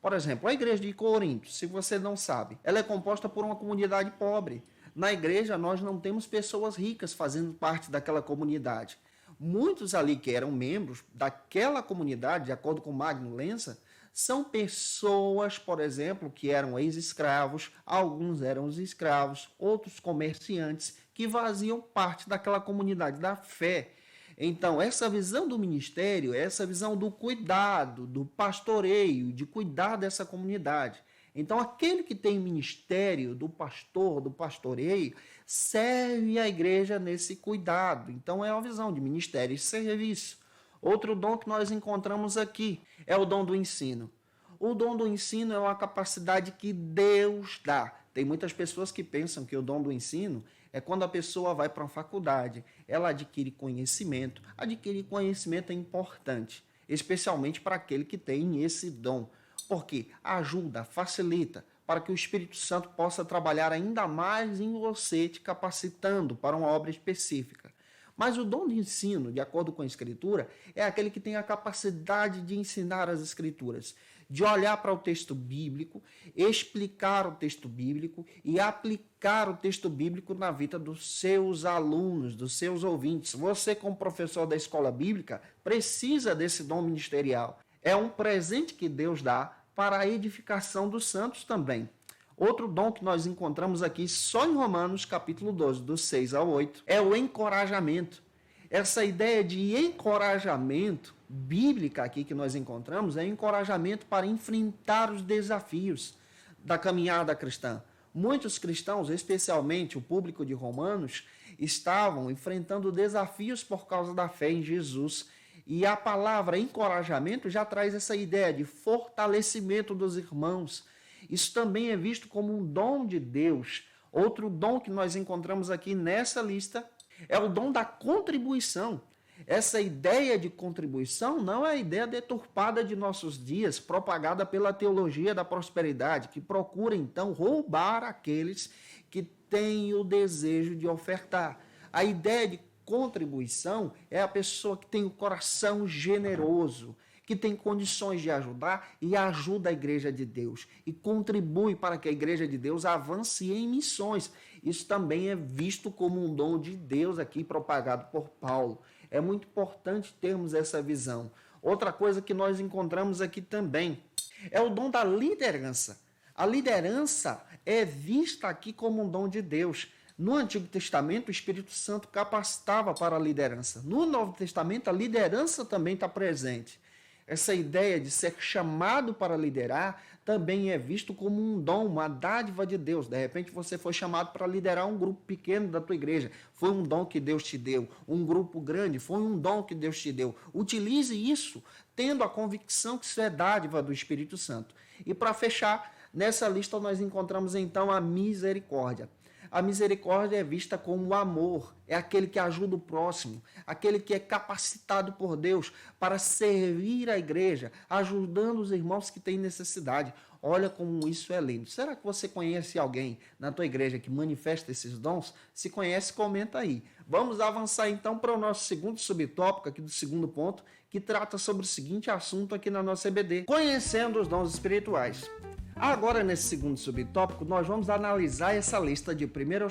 S1: Por exemplo, a igreja de Corinto, se você não sabe, ela é composta por uma comunidade pobre. Na igreja, nós não temos pessoas ricas fazendo parte daquela comunidade. Muitos ali que eram membros daquela comunidade, de acordo com Magno Lença, são pessoas, por exemplo, que eram ex-escravos, alguns eram os escravos, outros comerciantes, que faziam parte daquela comunidade da fé. Então, essa visão do ministério, essa visão do cuidado, do pastoreio, de cuidar dessa comunidade, Então, aquele que tem ministério do pastor, do pastoreio, serve a igreja nesse cuidado. Então, é uma visão de ministério e serviço. Outro dom que nós encontramos aqui é o dom do ensino. O dom do ensino é uma capacidade que Deus dá. Tem muitas pessoas que pensam que o dom do ensino é quando a pessoa vai para uma faculdade, ela adquire conhecimento. Adquirir conhecimento é importante, especialmente para aquele que tem esse dom, porque ajuda, facilita para que o Espírito Santo possa trabalhar ainda mais em você, te capacitando para uma obra específica. Mas o dom de ensino, de acordo com a Escritura, é aquele que tem a capacidade de ensinar as Escrituras, de olhar para o texto bíblico, explicar o texto bíblico e aplicar o texto bíblico na vida dos seus alunos, dos seus ouvintes. Você, como professor da escola bíblica, precisa desse dom ministerial. É um presente que Deus dá para a edificação dos santos também. Outro dom que nós encontramos aqui só em Romanos, capítulo 12, do 6 ao 8, é o encorajamento. Essa ideia de encorajamento bíblica aqui que nós encontramos é encorajamento para enfrentar os desafios da caminhada cristã. Muitos cristãos, especialmente o público de Romanos, estavam enfrentando desafios por causa da fé em Jesus. E a palavra encorajamento já traz essa ideia de fortalecimento dos irmãos. Isso também é visto como um dom de Deus. Outro dom que nós encontramos aqui nessa lista é o dom da contribuição. Essa ideia de contribuição não é a ideia deturpada de nossos dias, propagada pela teologia da prosperidade, que procura então roubar aqueles que têm o desejo de ofertar. A ideia de contribuição é a pessoa que tem o coração generoso, que tem condições de ajudar e ajuda a igreja de Deus e contribui para que a igreja de Deus avance em missões. Isso também é visto como um dom de Deus aqui propagado por Paulo. É muito importante termos essa visão. Outra coisa que nós encontramos aqui também é o dom da liderança. A liderança é vista aqui como um dom de Deus. No Antigo Testamento, o Espírito Santo capacitava para a liderança. No Novo Testamento, a liderança também está presente. Essa ideia de ser chamado para liderar também é visto como um dom, uma dádiva de Deus. De repente você foi chamado para liderar um grupo pequeno da tua igreja. Foi um dom que Deus te deu. Um grupo grande foi um dom que Deus te deu. Utilize isso tendo a convicção que isso é dádiva do Espírito Santo. E para fechar, nessa lista nós encontramos então a misericórdia. A misericórdia é vista como o amor, é aquele que ajuda o próximo, aquele que é capacitado por Deus para servir a igreja, ajudando os irmãos que têm necessidade. Olha como isso é lindo. Será que você conhece alguém na tua igreja que manifesta esses dons? Se conhece, comenta aí. Vamos avançar então para o nosso segundo subtópico aqui do segundo ponto, que trata sobre o seguinte assunto aqui na nossa EBD, conhecendo os dons espirituais. Agora, nesse segundo subtópico, nós vamos analisar essa lista de 1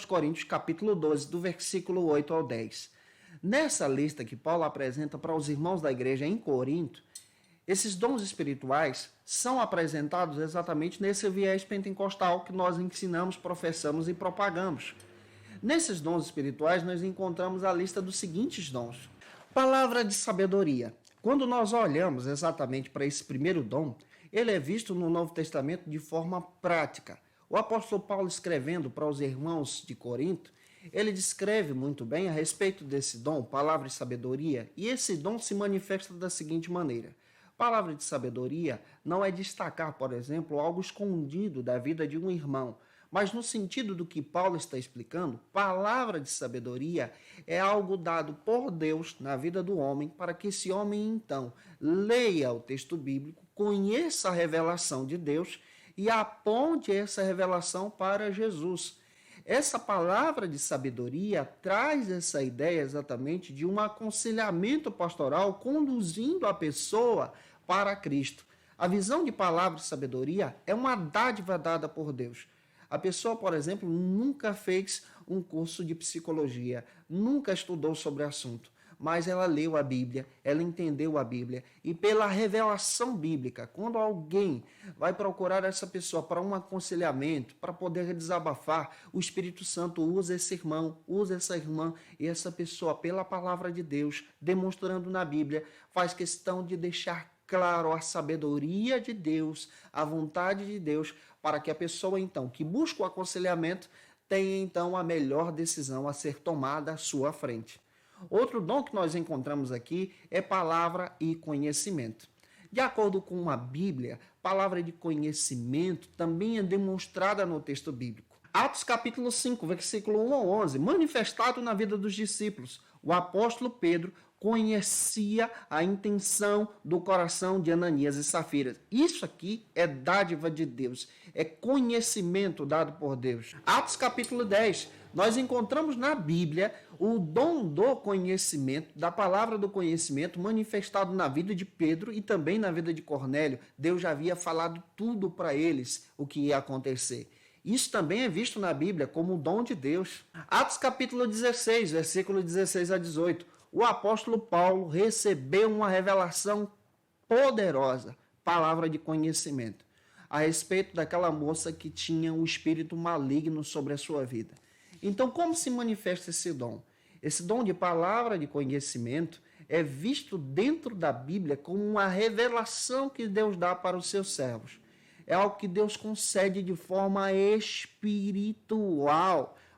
S1: Coríntios, capítulo 12, do versículo 8 ao 10. Nessa lista que Paulo apresenta para os irmãos da igreja em Corinto, esses dons espirituais são apresentados exatamente nesse viés pentecostal que nós ensinamos, professamos e propagamos. Nesses dons espirituais, nós encontramos a lista dos seguintes dons. Palavra de sabedoria. Quando nós olhamos exatamente para esse primeiro dom, ele é visto no Novo Testamento de forma prática. O apóstolo Paulo, escrevendo para os irmãos de Corinto, ele descreve muito bem a respeito desse dom, palavra de sabedoria, e esse dom se manifesta da seguinte maneira. Palavra de sabedoria não é destacar, por exemplo, algo escondido da vida de um irmão, mas no sentido do que Paulo está explicando, palavra de sabedoria é algo dado por Deus na vida do homem para que esse homem, então, leia o texto bíblico, conheça a revelação de Deus e aponte essa revelação para Jesus. Essa palavra de sabedoria traz essa ideia exatamente de um aconselhamento pastoral conduzindo a pessoa para Cristo. A visão de palavra de sabedoria é uma dádiva dada por Deus. A pessoa, por exemplo, nunca fez um curso de psicologia, nunca estudou sobre o assunto, mas ela leu a Bíblia, ela entendeu a Bíblia, e pela revelação bíblica, quando alguém vai procurar essa pessoa para um aconselhamento, para poder desabafar, o Espírito Santo usa esse irmão, usa essa irmã, e essa pessoa, pela palavra de Deus, demonstrando na Bíblia, faz questão de deixar claro a sabedoria de Deus, a vontade de Deus, para que a pessoa, então, que busca o aconselhamento, tenha, então, a melhor decisão a ser tomada à sua frente. Outro dom que nós encontramos aqui é palavra e conhecimento. De acordo com a Bíblia, palavra de conhecimento também é demonstrada no texto bíblico. Atos capítulo 5, versículo 1 ao 11, manifestado na vida dos discípulos, o apóstolo Pedro conhecia a intenção do coração de Ananias e Safira. Isso aqui é dádiva de Deus, é conhecimento dado por Deus. Atos capítulo 10, nós encontramos na Bíblia o dom do conhecimento, da palavra do conhecimento manifestado na vida de Pedro e também na vida de Cornélio. Deus já havia falado tudo para eles o que ia acontecer. Isso também é visto na Bíblia como um dom de Deus. Atos capítulo 16, versículo 16 a 18. O apóstolo Paulo recebeu uma revelação poderosa, palavra de conhecimento, a respeito daquela moça que tinha um espírito maligno sobre a sua vida. Então, como se manifesta esse dom? Esse dom de palavra de conhecimento é visto dentro da Bíblia como uma revelação que Deus dá para os seus servos. É algo que Deus concede de forma espiritual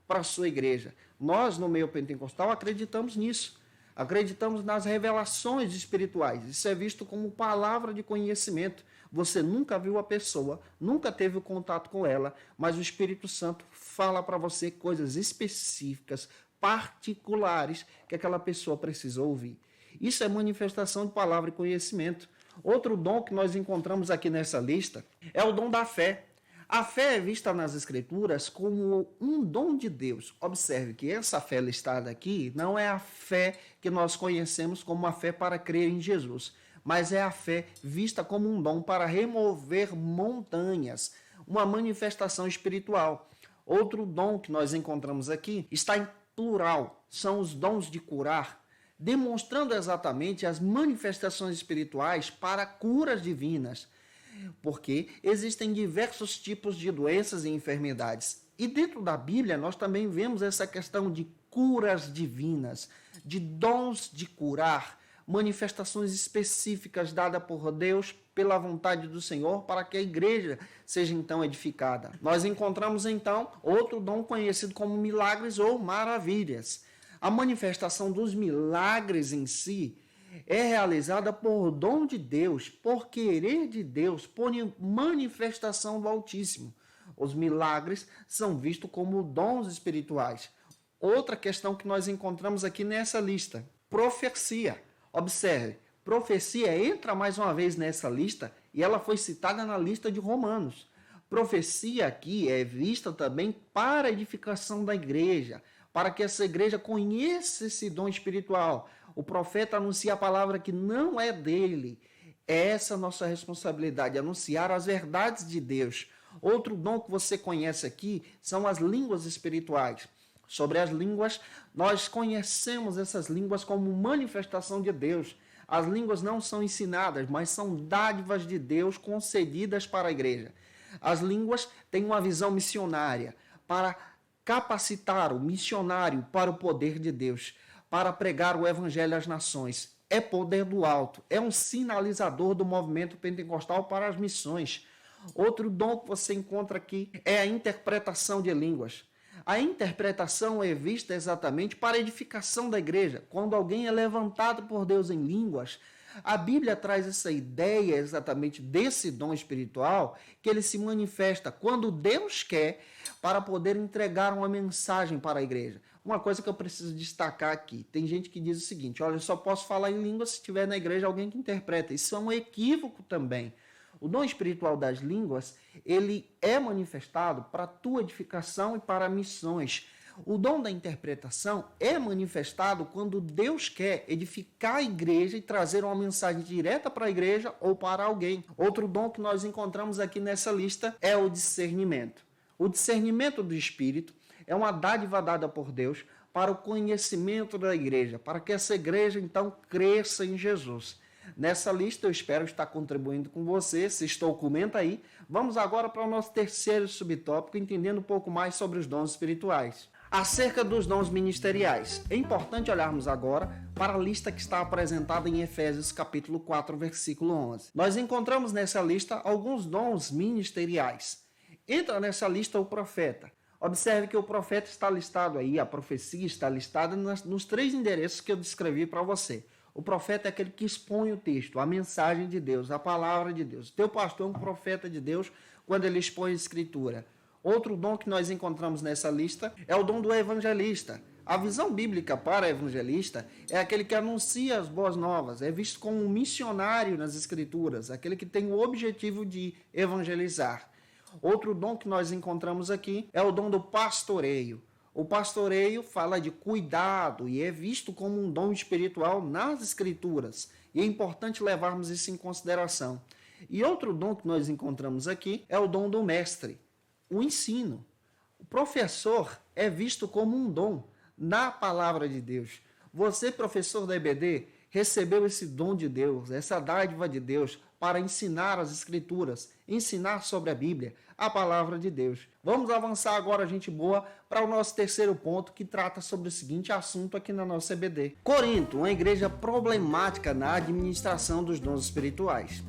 S1: para a sua igreja. Nós, no meio pentecostal, acreditamos nisso. Acreditamos nas revelações espirituais. Isso é visto como palavra de conhecimento. Você nunca viu a pessoa, nunca teve contato com ela, mas o Espírito Santo fala para você coisas específicas, particulares, que aquela pessoa precisa ouvir. Isso é manifestação de palavra e conhecimento. Outro dom que nós encontramos aqui nessa lista é o dom da fé. A fé é vista nas Escrituras como um dom de Deus. Observe que essa fé listada aqui não é a fé que nós conhecemos como a fé para crer em Jesus, mas é a fé vista como um dom para remover montanhas, uma manifestação espiritual. Outro dom que nós encontramos aqui está em plural, são os dons de curar, demonstrando exatamente as manifestações espirituais para curas divinas, porque existem diversos tipos de doenças e enfermidades. E dentro da Bíblia nós também vemos essa questão de curas divinas, de dons de curar, manifestações específicas dadas por Deus pela vontade do Senhor para que a igreja seja então edificada. Nós encontramos então outro dom conhecido como milagres ou maravilhas. A manifestação dos milagres em si é realizada por dom de Deus, por querer de Deus, por manifestação do Altíssimo. Os milagres são vistos como dons espirituais. Outra questão que nós encontramos aqui nessa lista, profecia. Observe, profecia entra mais uma vez nessa lista e ela foi citada na lista de Romanos. Profecia aqui é vista também para a edificação da igreja, para que essa igreja conheça esse dom espiritual. O profeta anuncia a palavra que não é dele. É essa a nossa responsabilidade, anunciar as verdades de Deus. Outro dom que você conhece aqui são as línguas espirituais. Sobre as línguas, nós conhecemos essas línguas como manifestação de Deus. As línguas não são ensinadas, mas são dádivas de Deus concedidas para a igreja. As línguas têm uma visão missionária para capacitar o missionário para o poder de Deus, para pregar o evangelho às nações. É poder do alto, é um sinalizador do movimento pentecostal para as missões. Outro dom que você encontra aqui é a interpretação de línguas. A interpretação é vista exatamente para a edificação da igreja. Quando alguém é levantado por Deus em línguas, a Bíblia traz essa ideia exatamente desse dom espiritual, que ele se manifesta quando Deus quer para poder entregar uma mensagem para a igreja. Uma coisa que eu preciso destacar aqui, tem gente que diz o seguinte, olha, eu só posso falar em língua se tiver na igreja alguém que interpreta. Isso é um equívoco também. O dom espiritual das línguas, ele é manifestado para a tua edificação e para missões. O dom da interpretação é manifestado quando Deus quer edificar a igreja e trazer uma mensagem direta para a igreja ou para alguém. Outro dom que nós encontramos aqui nessa lista é o discernimento. O discernimento do Espírito é uma dádiva dada por Deus para o conhecimento da igreja, para que essa igreja então cresça em Jesus. Nessa lista eu espero estar contribuindo com você. Se estou, comenta aí. Vamos agora para o nosso terceiro subtópico, entendendo um pouco mais sobre os dons espirituais. Acerca dos dons ministeriais, é importante olharmos agora para a lista que está apresentada em Efésios capítulo 4, versículo 11. Nós encontramos nessa lista alguns dons ministeriais. Entra nessa lista o profeta. Observe que o profeta está listado aí, a profecia está listada nos 3 endereços que eu descrevi para você. O profeta é aquele que expõe o texto, a mensagem de Deus, a palavra de Deus. Teu pastor é um profeta de Deus quando ele expõe a escritura. Outro dom que nós encontramos nessa lista é o dom do evangelista. A visão bíblica para evangelista é aquele que anuncia as boas novas, é visto como um missionário nas escrituras, aquele que tem o objetivo de evangelizar. Outro dom que nós encontramos aqui é o dom do pastoreio. O pastoreio fala de cuidado e é visto como um dom espiritual nas escrituras. E é importante levarmos isso em consideração. E outro dom que nós encontramos aqui é o dom do mestre, o ensino. O professor é visto como um dom na palavra de Deus. Você, professor da EBD, recebeu esse dom de Deus, essa dádiva de Deus para ensinar as escrituras, ensinar sobre a Bíblia, a palavra de Deus. Vamos avançar agora, gente boa, para o nosso terceiro ponto, que trata sobre o seguinte assunto aqui na nossa EBD. Corinto, uma igreja problemática na administração dos dons espirituais.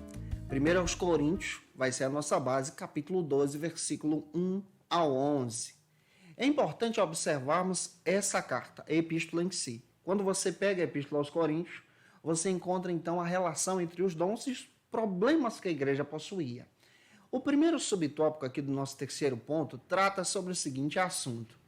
S1: Primeiro aos Coríntios, vai ser a nossa base, capítulo 12, versículo 1 ao 11. É importante observarmos essa carta, a epístola em si. Quando você pega a epístola aos Coríntios, você encontra então a relação entre os dons e os problemas que a igreja possuía. O primeiro subtópico aqui do nosso terceiro ponto trata sobre o seguinte assunto.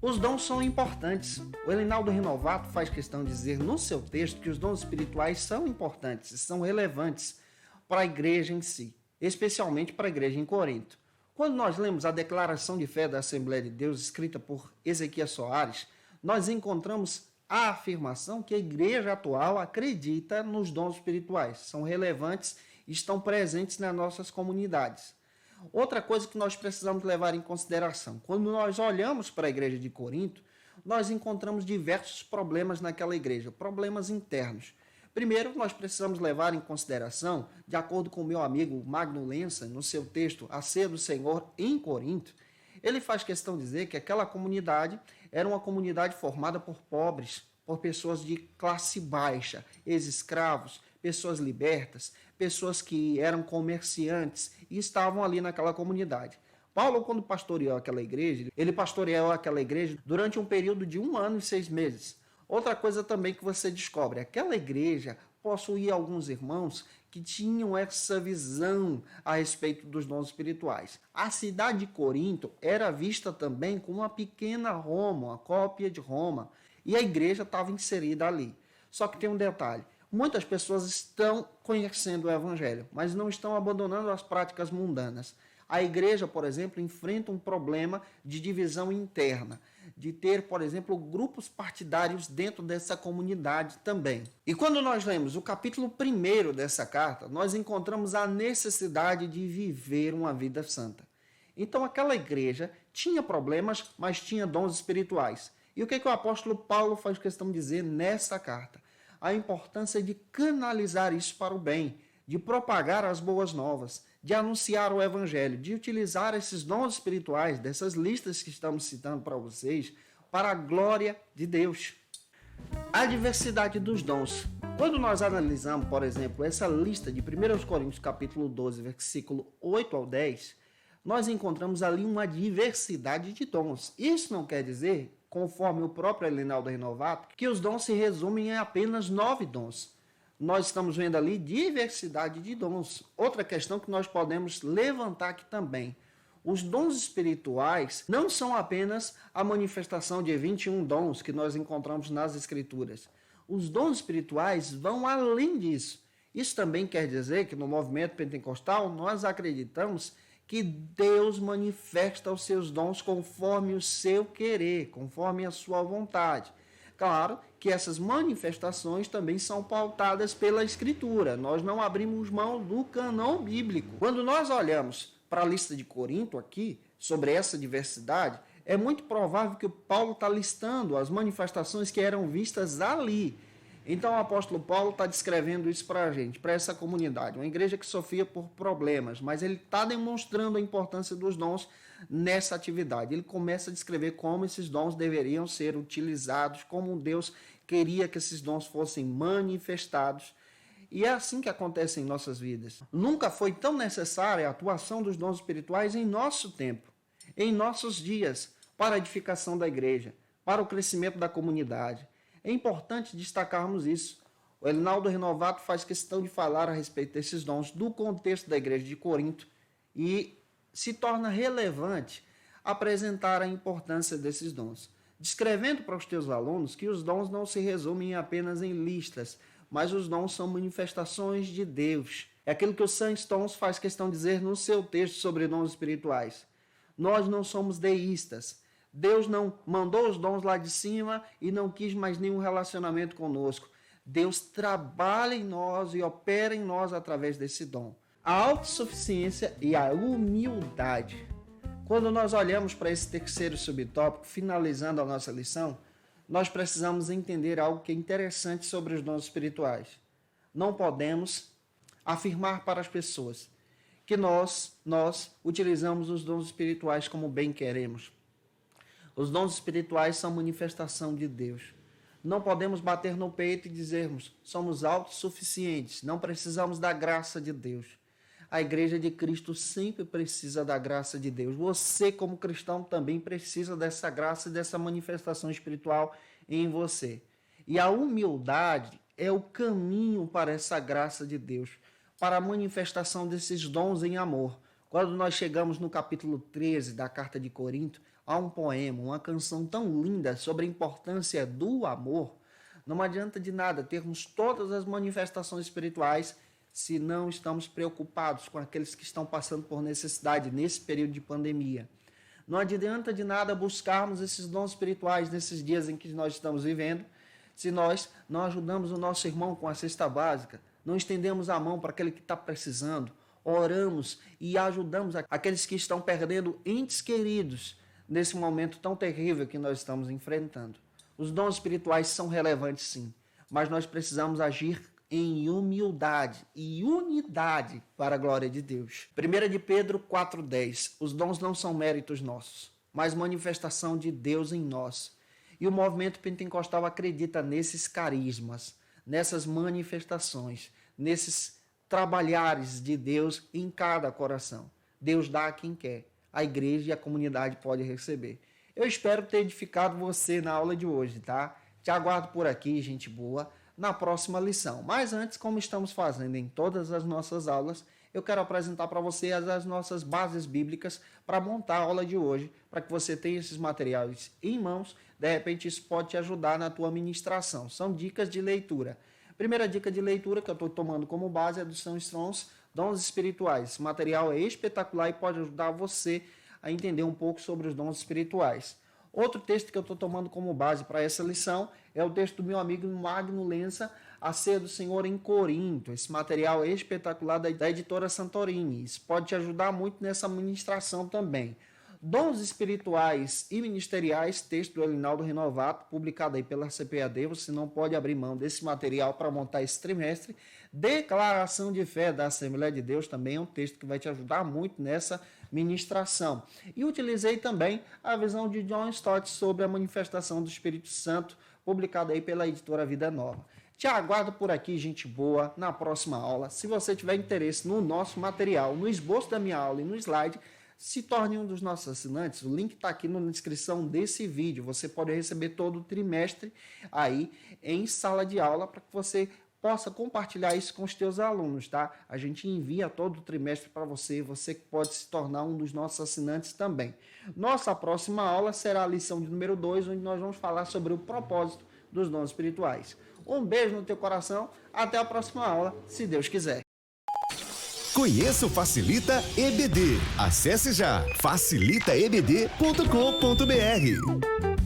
S1: Os dons são importantes. O Elinaldo Renovato faz questão de dizer no seu texto que os dons espirituais são importantes, são relevantes para a igreja em si, especialmente para a igreja em Corinto. Quando nós lemos a declaração de fé da Assembleia de Deus, escrita por Ezequias Soares, nós encontramos a afirmação que a igreja atual acredita nos dons espirituais, são relevantes e estão presentes nas nossas comunidades. Outra coisa que nós precisamos levar em consideração, quando nós olhamos para a igreja de Corinto, nós encontramos diversos problemas naquela igreja, problemas internos. Primeiro, nós precisamos levar em consideração, de acordo com o meu amigo Magno Lença, no seu texto A Ceia do Senhor em Corinto, ele faz questão de dizer que aquela comunidade era uma comunidade formada por pobres, por pessoas de classe baixa, ex-escravos, pessoas libertas, pessoas que eram comerciantes e estavam ali naquela comunidade. Paulo, quando pastoreou aquela igreja, ele pastoreou aquela igreja durante um período de 1 ano e 6 meses. Outra coisa também que você descobre, aquela igreja possuía alguns irmãos que tinham essa visão a respeito dos dons espirituais. A cidade de Corinto era vista também como uma pequena Roma, uma cópia de Roma, e a igreja estava inserida ali. Só que tem um detalhe, muitas pessoas estão conhecendo o evangelho, mas não estão abandonando as práticas mundanas. A igreja, por exemplo, enfrenta um problema de divisão interna, de ter, por exemplo, grupos partidários dentro dessa comunidade também. E quando nós lemos o capítulo 1 dessa carta, nós encontramos a necessidade de viver uma vida santa. Então aquela igreja tinha problemas, mas tinha dons espirituais. E o que o apóstolo Paulo faz questão de dizer nessa carta? A importância de canalizar isso para o bem, de propagar as boas novas, de anunciar o evangelho, de utilizar esses dons espirituais, dessas listas que estamos citando para vocês, para a glória de Deus. A diversidade dos dons. Quando nós analisamos, por exemplo, essa lista de 1 Coríntios capítulo 12, versículo 8 ao 10, nós encontramos ali uma diversidade de dons. Isso não quer dizer, conforme o próprio Elinaldo Renovato, que os dons se resumem em apenas 9 dons. Nós estamos vendo ali diversidade de dons. Outra questão que nós podemos levantar aqui também. Os dons espirituais não são apenas a manifestação de 21 dons que nós encontramos nas Escrituras. Os dons espirituais vão além disso. Isso também quer dizer que no movimento pentecostal nós acreditamos que Deus manifesta os seus dons conforme o seu querer, conforme a sua vontade. Claro que essas manifestações também são pautadas pela Escritura. Nós não abrimos mão do cânon bíblico. Quando nós olhamos para a lista de Corinto aqui, sobre essa diversidade, é muito provável que o Paulo está listando as manifestações que eram vistas ali. Então o apóstolo Paulo está descrevendo isso para a gente, para essa comunidade. Uma igreja que sofria por problemas, mas ele está demonstrando a importância dos dons nessa atividade. Ele começa a descrever como esses dons deveriam ser utilizados, como Deus queria que esses dons fossem manifestados. E é assim que acontece em nossas vidas. Nunca foi tão necessária a atuação dos dons espirituais em nosso tempo, em nossos dias, para a edificação da igreja, para o crescimento da comunidade. É importante destacarmos isso. O Elinaldo Renovato faz questão de falar a respeito desses dons do contexto da igreja de Corinto e se torna relevante apresentar a importância desses dons, descrevendo para os teus alunos que os dons não se resumem apenas em listas, mas os dons são manifestações de Deus. É aquilo que o Sam Stones faz questão de dizer no seu texto sobre dons espirituais. Nós não somos deístas. Deus não mandou os dons lá de cima e não quis mais nenhum relacionamento conosco. Deus trabalha em nós e opera em nós através desse dom. A autossuficiência e a humildade. Quando nós olhamos para esse terceiro subtópico, finalizando a nossa lição, nós precisamos entender algo que é interessante sobre os dons espirituais. Não podemos afirmar para as pessoas que nós utilizamos os dons espirituais como bem queremos. Os dons espirituais são manifestação de Deus. Não podemos bater no peito e dizermos, somos autossuficientes, não precisamos da graça de Deus. A igreja de Cristo sempre precisa da graça de Deus. Você, como cristão, também precisa dessa graça e dessa manifestação espiritual em você. E a humildade é o caminho para essa graça de Deus, para a manifestação desses dons em amor. Quando nós chegamos no capítulo 13 da Carta de Corinto, há um poema, uma canção tão linda sobre a importância do amor. Não adianta de nada termos todas as manifestações espirituais se não estamos preocupados com aqueles que estão passando por necessidade nesse período de pandemia. Não adianta de nada buscarmos esses dons espirituais nesses dias em que nós estamos vivendo, se nós não ajudamos o nosso irmão com a cesta básica, não estendemos a mão para aquele que está precisando, oramos e ajudamos aqueles que estão perdendo entes queridos nesse momento tão terrível que nós estamos enfrentando. Os dons espirituais são relevantes sim, mas nós precisamos agir em humildade e unidade para a glória de Deus. 1 de Pedro 4,10. Os dons não são méritos nossos, mas manifestação de Deus em nós. E o movimento pentecostal acredita nesses carismas, nessas manifestações, nesses trabalhares de Deus em cada coração. Deus dá a quem quer. A igreja e a comunidade podem receber. Eu espero ter edificado você na aula de hoje, tá? Te aguardo por aqui, gente boa, na próxima lição. Mas antes, como estamos fazendo em todas as nossas aulas, eu quero apresentar para você as nossas bases bíblicas para montar a aula de hoje, para que você tenha esses materiais em mãos. De repente, isso pode te ajudar na tua ministração. São dicas de leitura. Primeira dica de leitura que eu estou tomando como base é do Sam Stones, Dons Espirituais. Esse material é espetacular e pode ajudar você a entender um pouco sobre os dons espirituais. Outro texto que eu estou tomando como base para essa lição é o texto do meu amigo Magno Lença, A Ceia do Senhor em Corinto. Esse material é espetacular da editora Santorini. Isso pode te ajudar muito nessa ministração também. Dons espirituais e ministeriais, texto do Elinaldo Renovato, publicado aí pela CPAD. Você não pode abrir mão desse material para montar esse trimestre. Declaração de Fé da Assembleia de Deus também é um texto que vai te ajudar muito nessa ministração. E utilizei também a visão de John Stott sobre a manifestação do Espírito Santo, publicada aí pela editora Vida Nova. Te aguardo por aqui, gente boa, na próxima aula. Se você tiver interesse no nosso material, no esboço da minha aula e no slide, se torne um dos nossos assinantes. O link está aqui na descrição desse vídeo. Você pode receber todo o trimestre aí em sala de aula para que você possa compartilhar isso com os teus alunos, tá? A gente envia todo o trimestre para você, você pode se tornar um dos nossos assinantes também. Nossa próxima aula será a lição de número 2, onde nós vamos falar sobre o propósito dos dons espirituais. Um beijo no teu coração, até a próxima aula, se Deus quiser.
S2: Conheça o Facilita EBD. Acesse já facilitaebd.com.br.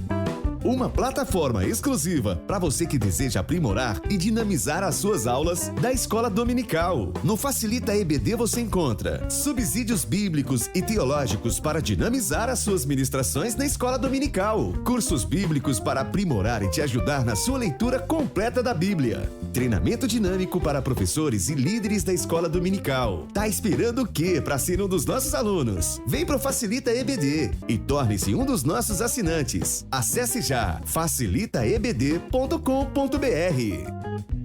S2: Uma plataforma exclusiva para você que deseja aprimorar e dinamizar as suas aulas da escola dominical. No Facilita EBD você encontra subsídios bíblicos e teológicos para dinamizar as suas ministrações na escola dominical, cursos bíblicos para aprimorar e te ajudar na sua leitura completa da Bíblia, treinamento dinâmico para professores e líderes da escola dominical. Tá esperando o quê para ser um dos nossos alunos? Vem pro Facilita EBD e torne-se um dos nossos assinantes. Acesse já facilitaebd.com.br.